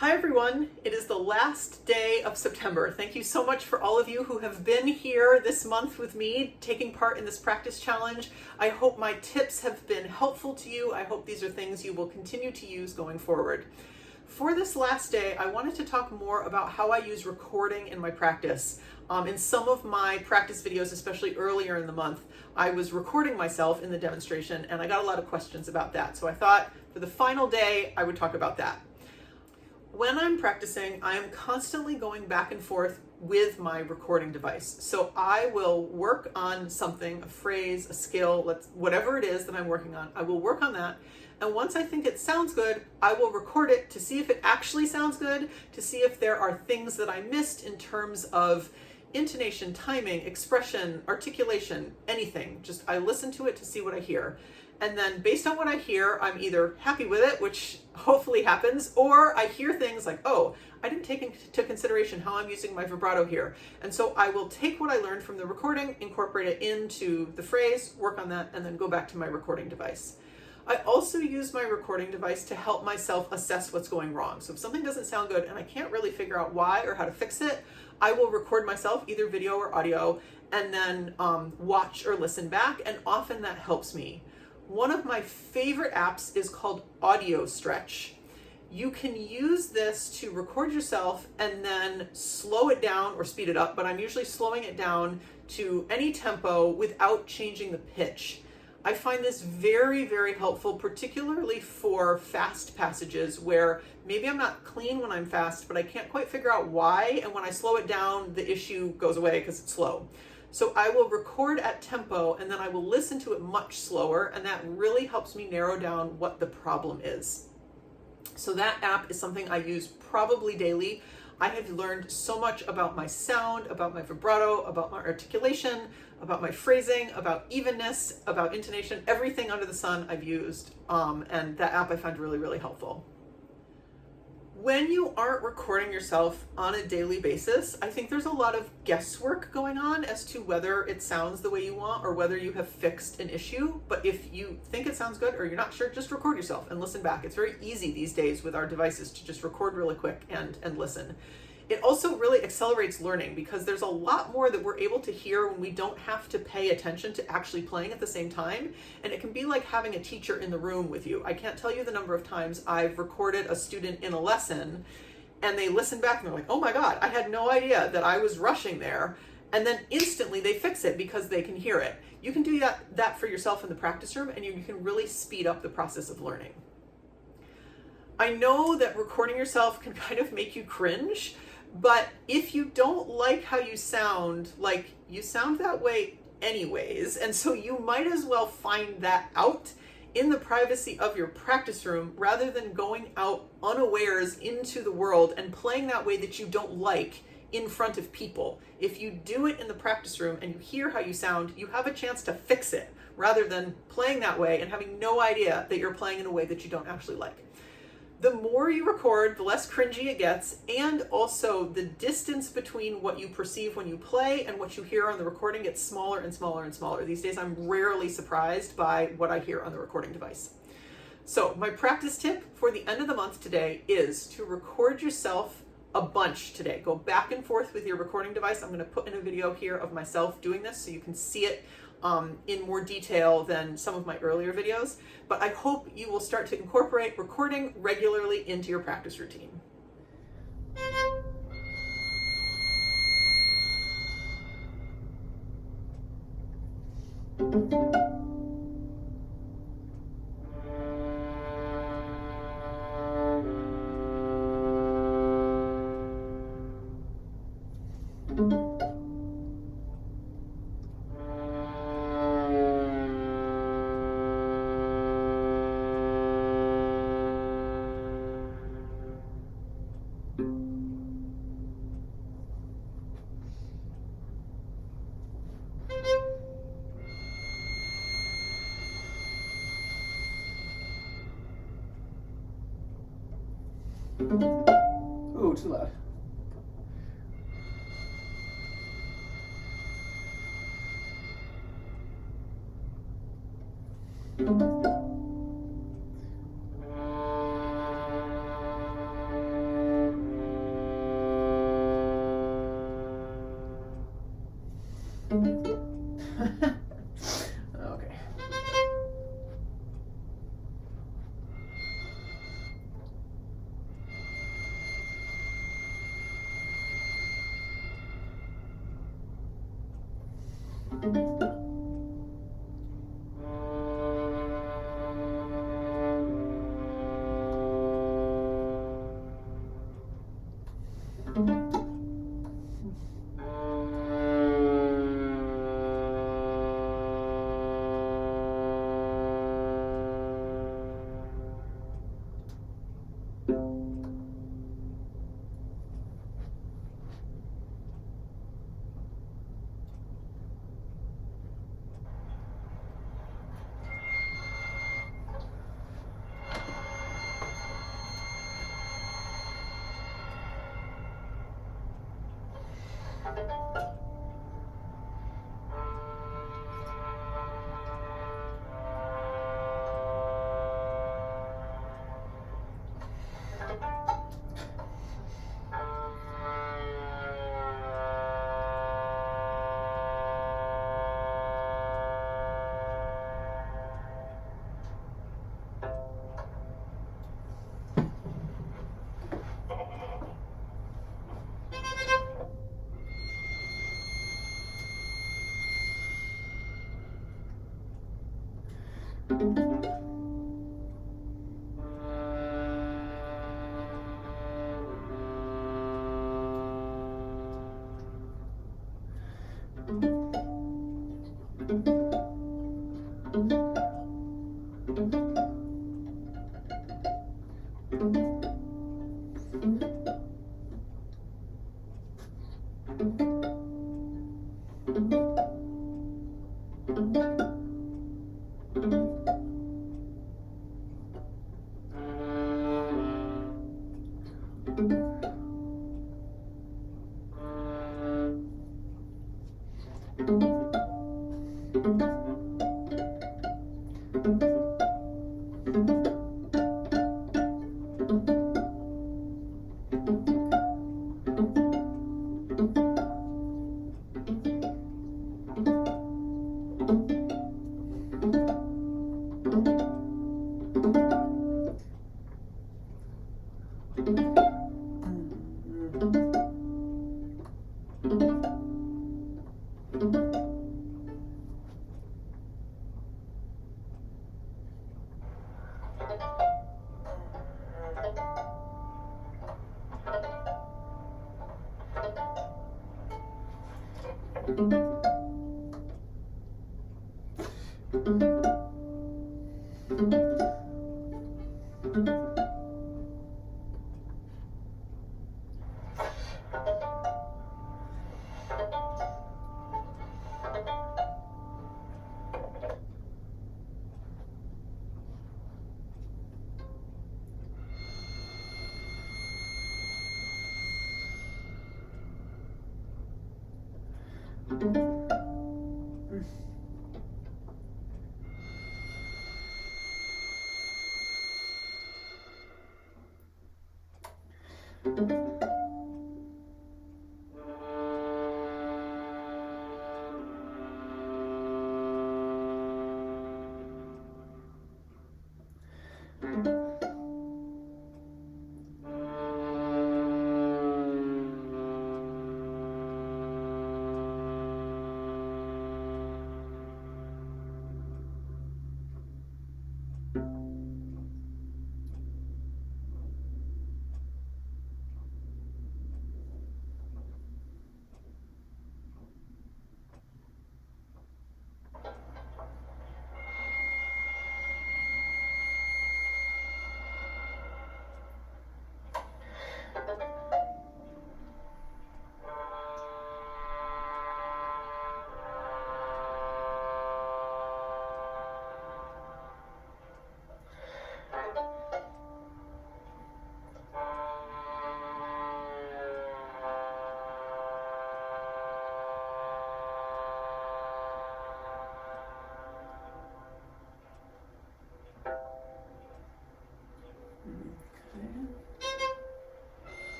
Hi everyone, it is the last day of September. Thank you so much for all of you who have been here this month with me, taking part in this practice challenge. I hope my tips have been helpful to you. I hope these are things you will continue to use going forward. For this last day, I wanted to talk more about how I use recording in my practice. In some of my practice videos, especially earlier in the month, I was recording myself in the demonstration and I got a lot of questions about that. So I thought for the final day, I would talk about that. When I'm practicing, I am constantly going back and forth with my recording device. So I will work on something, a phrase, a skill, whatever it is that I'm working on, I will work on that. And once I think it sounds good, I will record it to see if it actually sounds good, to see if there are things that I missed in terms of intonation, timing, expression, articulation, anything. Just I listen to it to see what I hear. And then based on what I hear, I'm either happy with it, which hopefully happens, or I hear things like, oh, I didn't take into consideration how I'm using my vibrato here. And so I will take what I learned from the recording, incorporate it into the phrase, work on that, and then go back to my recording device. I also use my recording device to help myself assess what's going wrong. So if something doesn't sound good and I can't really figure out why or how to fix it, I will record myself, either video or audio, and then watch or listen back, and often that helps me. One of my favorite apps is called Audio Stretch. You can use this to record yourself and then slow it down or speed it up, but I'm usually slowing it down to any tempo without changing the pitch. I find this very, very helpful, particularly for fast passages where maybe I'm not clean when I'm fast, but I can't quite figure out why, and when I slow it down, the issue goes away because it's slow. So I will record at tempo and then I will listen to it much slower, and that really helps me narrow down what the problem is. So that app is something I use probably daily. I have learned so much about my sound, about my vibrato, about my articulation, about my phrasing, about evenness, about intonation, everything under the sun I've used, and that app I find really, really helpful. When you aren't recording yourself on a daily basis, I think there's a lot of guesswork going on as to whether it sounds the way you want or whether you have fixed an issue. But if you think it sounds good or you're not sure, just record yourself and listen back. It's very easy these days with our devices to just record really quick and listen. It also really accelerates learning because there's a lot more that we're able to hear when we don't have to pay attention to actually playing at the same time. And it can be like having a teacher in the room with you. I can't tell you the number of times I've recorded a student in a lesson and they listen back and they're like, oh my God, I had no idea that I was rushing there. And then instantly they fix it because they can hear it. You can do that for yourself in the practice room, and you can really speed up the process of learning. I know that recording yourself can kind of make you cringe, but if you don't like how you sound, like you sound that way anyways, and so you might as well find that out in the privacy of your practice room rather than going out unawares into the world and playing that way that you don't like in front of people. If you do it in the practice room and you hear how you sound, you have a chance to fix it rather than playing that way and having no idea that you're playing in a way that you don't actually like. The more you record, the less cringy it gets, and also the distance between what you perceive when you play and what you hear on the recording gets smaller and smaller and smaller. These days, I'm rarely surprised by what I hear on the recording device. So my practice tip for the end of the month today is to record yourself a bunch today. Go back and forth with your recording device. I'm going to put in a video here of myself doing this so you can see it in more detail than some of my earlier videos, but I hope you will start to incorporate recording regularly into your practice routine. Oh, too loud. Ooh. Mm.